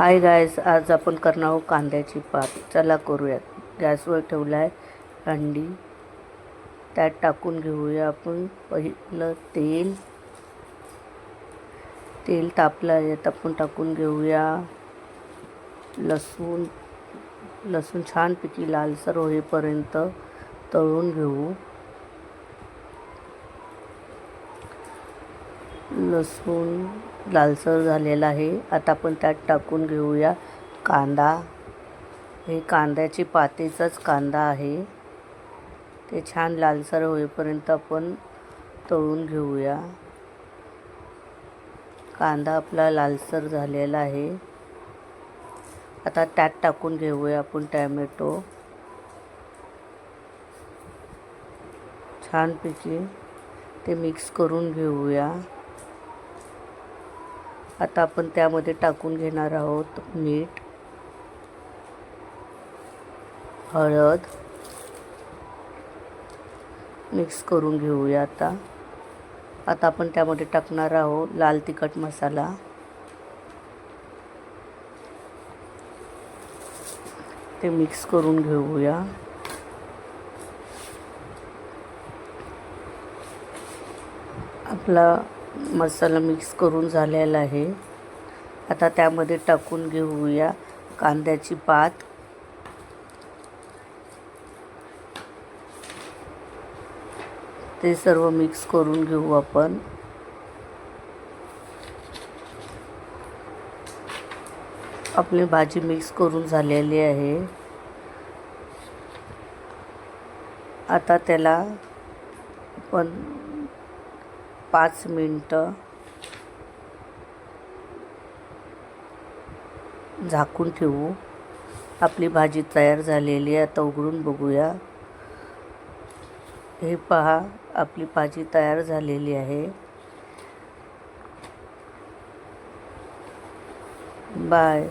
हाय guys, आज आपण करणार आहोत कांद्याची पात. चला करूयात. गॅसवर ठेवला आहे हंडी. त्यात टाकून घेऊया आपण पहिलं तेल. तेल तापलं आहे तर आपण टाकून घेऊया लसूण. लसूण छानपैकी लालसर होईपर्यंत तळून घेऊ. लसूण लालसर झालेला आहे. आता आपण त्यात टाकून घेऊया कांदा. हे कांद्याची पातीचाच कांदा आहे. ते छान लालसर होईपर्यंत आपण तळून घेऊया. कांदा आपला लालसर झालेला आहे. आता त्यात टाकून घेऊया आपण टॅमॅटो. छानपैकी ते मिक्स करून घेऊया. आता आपण त्यामध्ये टाकून घेणार आहोत मीठ, हळद. मिक्स करून घेऊया. आता आपण त्यामध्ये टाकणार आहोत लाल तिखट मसाला. ते मिक्स करून घेऊया. आपला मसाला मिक्स करून झालेला आहे. आता त्यामध्ये टाकून घेऊया कांद्याची पात. ते सर्व मिक्स करून घेऊ आपण. आपली भाजी मिक्स करून झालेली आहे. आता त्याला आपण 5 मिनिटं झाकून ठेवू. आपली भाजी तयार झालेली आहे. आता उघडून बघूया. हे पहा, आपली भाजी तयार झालेली आहे. बाय.